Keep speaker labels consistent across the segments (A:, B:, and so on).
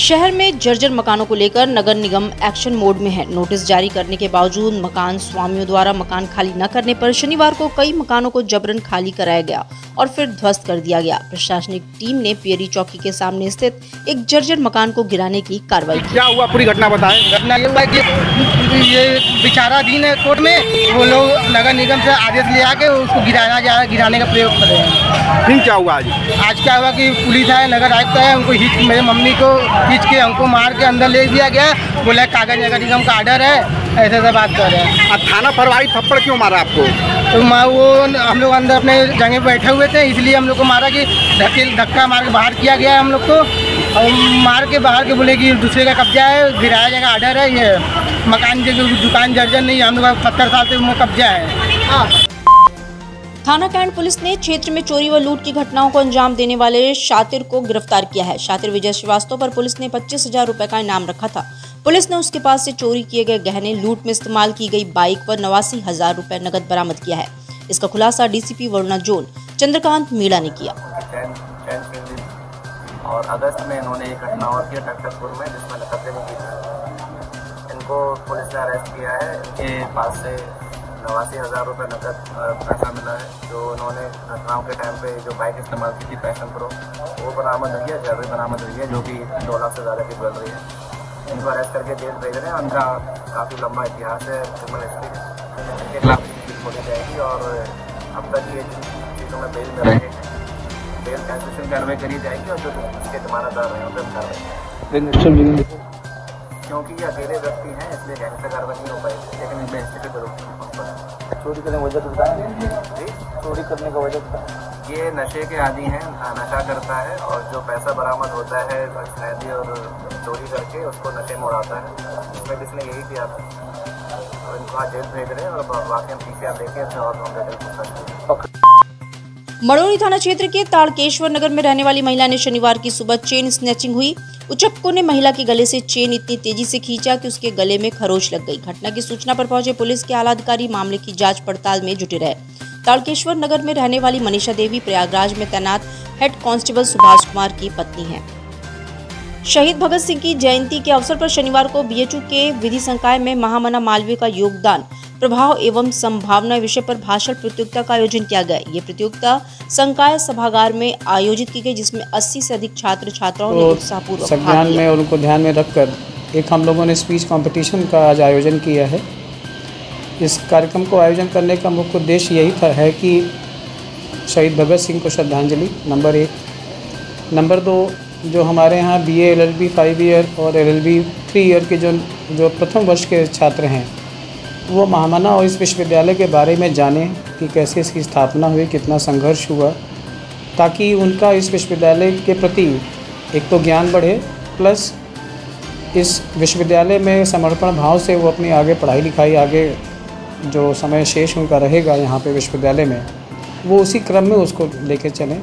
A: शहर में जर्जर मकानों को लेकर नगर निगम एक्शन मोड में है। नोटिस जारी करने के बावजूद मकान स्वामियों द्वारा मकान खाली न करने पर शनिवार को कई मकानों को जबरन खाली कराया गया और फिर ध्वस्त कर दिया गया। प्रशासनिक टीम ने पियरी चौकी के सामने स्थित एक जर्जर मकान को गिराने की कार्रवाई की।
B: क्या हुआ, पूरी घटना बताएं।
C: घटना ये हुआ कि ये विचाराधीन है कोर्ट में, वो लोग नगर निगम से आदेश ले आके उसको गिराने का प्रयोग कर रहे हैं।
B: फिर क्या हुआ
C: आज क्या हुआ कि पुलिस है, नगर आयुक्त है, उनको मेरे मम्मी को खींच के हमको मार के अंदर ले दिया गया। बोला कागज नगर निगम का आर्डर है, ऐसे बात कर रहे हैं।
B: थाना प्रभारी थप्पड़ क्यों मारा आपको?
C: तो वो हम लोग अंदर अपने जगह पे बैठे हुए थे, इसलिए हम लोग को मारा कि धक्का मार के बाहर किया गया है हम लोग को। और मार के बाहर के बोले कि दूसरे का कब्जा है, गिराया जाएगा, आर्डर है। ये मकान जो दुकान जर्जर नहीं है, हम लोग का 70 साल से कब्जा है।
A: थाना कैंट पुलिस ने क्षेत्र में चोरी व लूट की घटनाओं को अंजाम देने वाले शातिर को गिरफ्तार किया है। शातिर विजय श्रीवास्तव पर पुलिस ने 25,000 रुपए का इनाम रखा था। पुलिस ने उसके पास से चोरी किए गए गहने, लूट में इस्तेमाल की गई बाइक व 89,000 रुपए नकद बरामद किया है। इसका खुलासा डीसीपी वरुणा जोन चंद्रकांत मीणा ने किया।
D: और अगस्त में इन्होंने एक घटना और किया टकटकपुर में, जिसमें नकद देने की थी। इनको पुलिस ने अरेस्ट किया है। इनके पास से 89,000 रुपये नकद पैसा मिला है। जो उन्होंने घटनाओं के टाइम पे जो बाइक इस्तेमाल की थी पैशन प्रो, वो बरामद हुई है। ज्वेलरी बरामद हुई है जो कि 2 लाख से ज़्यादा की ज्वेलरी है। इनको अरेस्ट करके जेल भेज रहे हैं। उनका काफ़ी लंबा इतिहास है क्रिमिनल हिस्ट्री, इनके खिलाफ खोली जाएगी। और अब तक ये चीज़ों में बेल में रहे हैं, बेल कैंसिलेशन कार्रवाई करी जाएगी। और जो उसके जमानतदार हैं उन पर कार्रवाई, क्योंकि ये अकेले व्यक्ति हैं इसलिए गैंगस्टर कार्रवाई नहीं हो पाएगी। लेकिन इनमें हिस्ट्री के जरूर
C: चोरी करने की वजह तो बताएं। चोरी करने का वजह बताएं।
D: ये नशे के आदी हैं, नशा करता है और जो पैसा बरामद होता है शहरी और चोरी करके उसको नशे में उड़ाता है। इसमें किसने यही किया था। और इनको आज जेल भेज रहे हैं और बाकी हम पीछे देखें अच्छा और
A: मड़ोली थाना क्षेत्र के ताड़केश्वर नगर में रहने वाली महिला ने शनिवार की सुबह चेन स्नैचिंग हुई। उचक्कों ने महिला के गले से चेन इतनी तेजी से खींचा कि उसके गले में खरोच लग गई। घटना की सूचना पर पहुंचे पुलिस के आला अधिकारी मामले की जांच पड़ताल में जुटे रहे। ताड़केश्वर नगर में रहने वाली मनीषा देवी प्रयागराज में तैनात हेड कांस्टेबल सुभाष कुमार की पत्नी है। शहीद भगत सिंह की जयंती के अवसर पर शनिवार को बीएचयू के विधि संकाय में महामना मालवीय का योगदान, प्रभाव एवं संभावना विषय पर भाषण प्रतियोगिता का आयोजन किया गया। ये प्रतियोगिता संकाय सभागार में आयोजित की गई, जिसमें 80 से अधिक छात्र छात्राओं ने उत्साहपूर्वक
E: संज्ञान में उनको ध्यान में रखकर एक हम लोगों ने स्पीच कंपटीशन का आज आयोजन किया है। इस कार्यक्रम को आयोजन करने का मुख्य उद्देश्य यही था है कि शहीद भगत सिंह को श्रद्धांजलि नंबर 1। नंबर 2, जो हमारे यहाँ BA LLB 5 ईयर और LLB 3 ईयर के जो प्रथम वर्ष के छात्र हैं, वो महामना और इस विश्वविद्यालय के बारे में जानें कि कैसे इसकी स्थापना हुई, कितना संघर्ष हुआ, ताकि उनका इस विश्वविद्यालय के प्रति एक तो ज्ञान बढ़े, प्लस इस विश्वविद्यालय में समर्पण भाव से वो अपनी आगे पढ़ाई लिखाई, आगे जो समय शेष उनका रहेगा यहाँ पे विश्वविद्यालय में, वो उसी क्रम में उसको लेके चलें।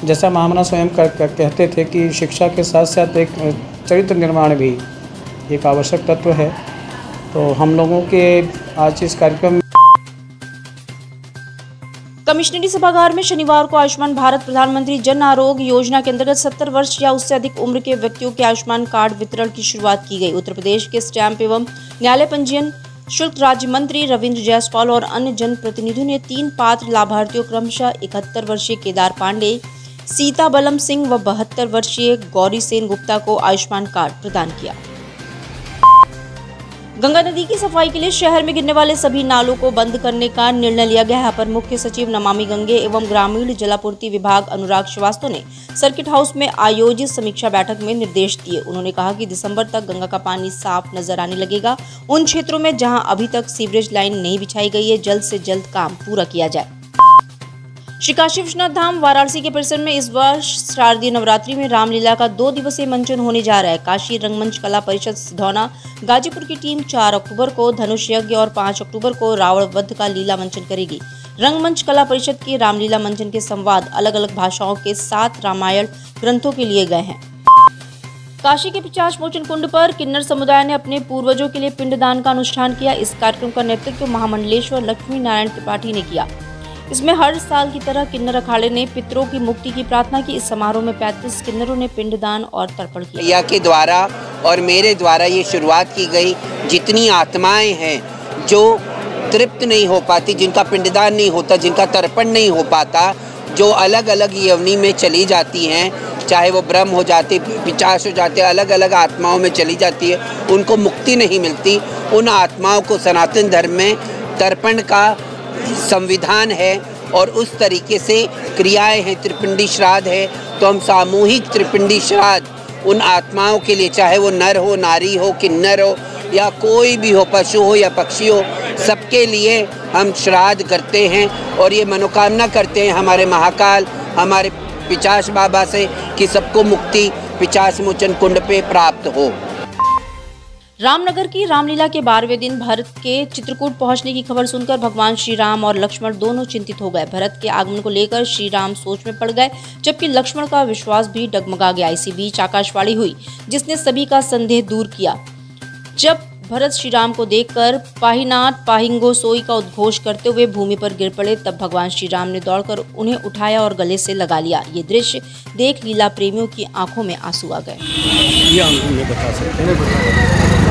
E: जैसा महामना स्वयं कहते थे कि शिक्षा के साथ साथ एक चरित्र निर्माण भी एक आवश्यक तत्व है। तो हम लोगों के आज इस कार्यक्रम में
A: कमिश्नरी सभागार में शनिवार को आयुष्मान भारत प्रधानमंत्री जन आरोग्य योजना के अंतर्गत 70 वर्ष या उससे अधिक उम्र के व्यक्तियों के आयुष्मान कार्ड वितरण की शुरुआत की गई। उत्तर प्रदेश के स्टैंप एवं न्यायालय पंजीयन शुल्क राज्य मंत्री रविंद्र जायसवाल और अन्य जनप्रतिनिधियों ने 3 पात्र लाभार्थियों क्रमशः 71 वर्षीय केदार पांडे, सीता बलम सिंह व 72 वर्षीय गौरी सेन गुप्ता को आयुष्मान कार्ड प्रदान किया। गंगा नदी की सफाई के लिए शहर में गिरने वाले सभी नालों को बंद करने का निर्णय लिया गया है। अपर मुख्य सचिव नमामि गंगे एवं ग्रामीण जलापूर्ति विभाग अनुराग श्रीवास्तव ने सर्किट हाउस में आयोजित समीक्षा बैठक में निर्देश दिए। उन्होंने कहा कि दिसंबर तक गंगा का पानी साफ नजर आने लगेगा। उन क्षेत्रों में जहां अभी तक सीवरेज लाइन नहीं बिछाई गई है, जल्द से जल्द काम पूरा किया जाए। श्री काशी विश्वनाथ धाम वाराणसी के परिसर में इस वर्ष शारदीय नवरात्रि में रामलीला का 2 दिवसीय मंचन होने जा रहा है। काशी रंगमंच कला परिषद सिधौना गाजीपुर की टीम 4 अक्टूबर को धनुष यज्ञ और 5 अक्टूबर को रावण वध का लीला मंचन करेगी। रंगमंच कला परिषद के रामलीला मंचन के संवाद अलग अलग भाषाओं के 7 रामायण ग्रंथों के लिए गए हैं। काशी के 50 मोचन कुंड पर किन्नर समुदाय ने अपने पूर्वजों के लिए पिंडदान का अनुष्ठान किया। इस कार्यक्रम का नेतृत्व महामंडलेश्वर लक्ष्मी नारायण त्रिपाठी ने किया। इसमें हर साल की तरह किन्नर अखाड़े ने पितरों की मुक्ति की प्रार्थना की। इस समारोह में 35 किन्नरों ने पिंडदान और तर्पण किया।
F: भैया के द्वारा और मेरे द्वारा ये शुरुआत की गई। जितनी आत्माएं हैं जो तृप्त नहीं हो पाती, जिनका पिंडदान नहीं होता, जिनका तर्पण नहीं हो पाता, जो अलग अलग यवनी में चली जाती हैं, चाहे वो ब्रह्म हो जाते, पिशाच हो जाते, अलग अलग आत्माओं में चली जाती है, उनको मुक्ति नहीं मिलती। उन आत्माओं को सनातन धर्म में तर्पण का संविधान है और उस तरीके से क्रियाएं हैं। त्रिपिंडी श्राद्ध है तो हम सामूहिक त्रिपिंडी श्राद्ध उन आत्माओं के लिए, चाहे वो नर हो, नारी हो, किन्नर हो या कोई भी हो, पशु हो या पक्षी हो, सबके लिए हम श्राद्ध करते हैं और ये मनोकामना करते हैं हमारे महाकाल, हमारे पिशाच बाबा से कि सबको मुक्ति पिशाच मोचन कुंड पे प्राप्त हो।
A: रामनगर की रामलीला के 12वें दिन भरत के चित्रकूट पहुंचने की खबर सुनकर भगवान श्री राम और लक्ष्मण दोनों चिंतित हो गए। भरत के आगमन को लेकर श्री राम सोच में पड़ गए, जबकि लक्ष्मण का विश्वास भी डगमगा गया। इसी बीच आकाशवाणी हुई जिसने सभी का संदेह दूर किया। जब भरत श्री राम को देखकर पाहीनाथ पाहिंगो सोई का उद्घोष करते हुए भूमि पर गिर पड़े, तब भगवान श्री राम ने दौड़कर उन्हें उठाया और गले से लगा लिया। ये दृश्य देख लीला प्रेमियों की आंखों में आंसू आ गए।
G: ये हम नहीं बता सकते।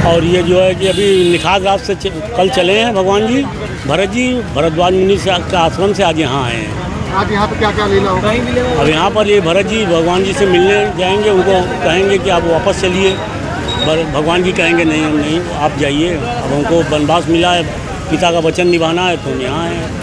G: और ये जो है कि अभी निखात रात से कल चले हैं भगवान जी, भरत जी भरद्वाज मुनि से आश्रम से आज यहाँ आए हैं।
B: आज यहाँ पे क्या क्या लीला होगा?
G: अब यहाँ पर ये भरत जी भगवान जी से मिलने जाएंगे, उनको कहेंगे कि आप वापस चलिए। भगवान जी कहेंगे नहीं हम नहीं, आप जाइए। अब हमको वनवास मिला है, पिता का वचन निभाना है, तो हम यहाँ आए हैं।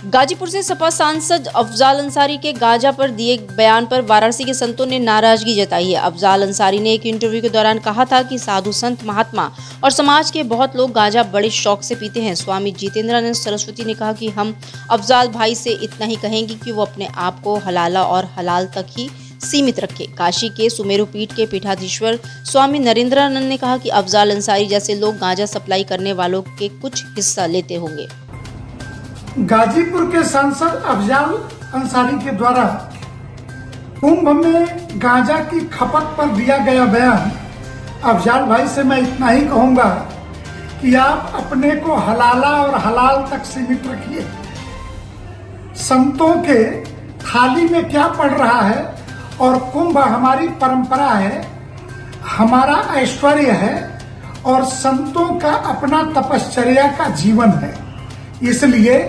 A: गाजीपुर से सपा सांसद अफजाल अंसारी के गांजा पर दिए बयान पर वाराणसी के संतों ने नाराजगी जताई है। अफजाल अंसारी ने एक इंटरव्यू के दौरान कहा था कि साधु संत महात्मा और समाज के बहुत लोग गांजा बड़े शौक से पीते हैं। स्वामी जितेंद्रानंद सरस्वती ने कहा कि हम अफजाल भाई से इतना ही कहेंगे कि वो अपने आप को हलाला और हलाल तक ही सीमित रखे। काशी के सुमेरु पीठ के पीठाधीश्वर स्वामी नरेंद्रानंद ने कहा कि अफजाल अंसारी जैसे लोग गांजा सप्लाई करने वालों के कुछ हिस्सा लेते होंगे।
H: गाजीपुर के सांसद अफजाल अंसारी के द्वारा कुंभ में गांजा की खपत पर दिया गया बयान, अफजाल भाई से मैं इतना ही कहूंगा कि आप अपने को हलाला और हलाल तक सीमित रखिए। संतों के थाली में क्या पड़ रहा है और कुंभ हमारी परंपरा है, हमारा ऐश्वर्य है और संतों का अपना तपश्चर्या का जीवन है। इसलिए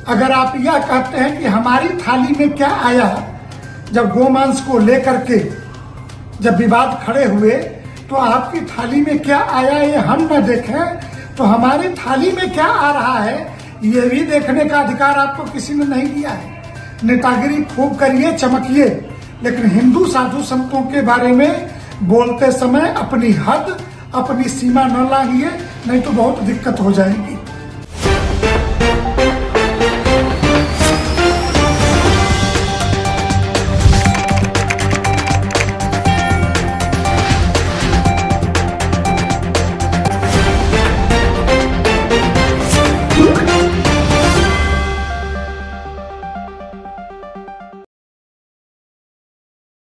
H: अगर आप यह कहते हैं कि हमारी थाली में क्या आया, जब गोमांस को लेकर के जब विवाद खड़े हुए तो आपकी थाली में क्या आया ये हम न देखें तो हमारी थाली में क्या आ रहा है ये भी देखने का अधिकार आपको किसी ने नहीं दिया है। नेतागिरी खूब करिए, चमकिए, लेकिन हिंदू साधु संतों के बारे में बोलते समय अपनी हद, अपनी सीमा न लांघिए, नहीं तो बहुत दिक्कत हो जाएगी।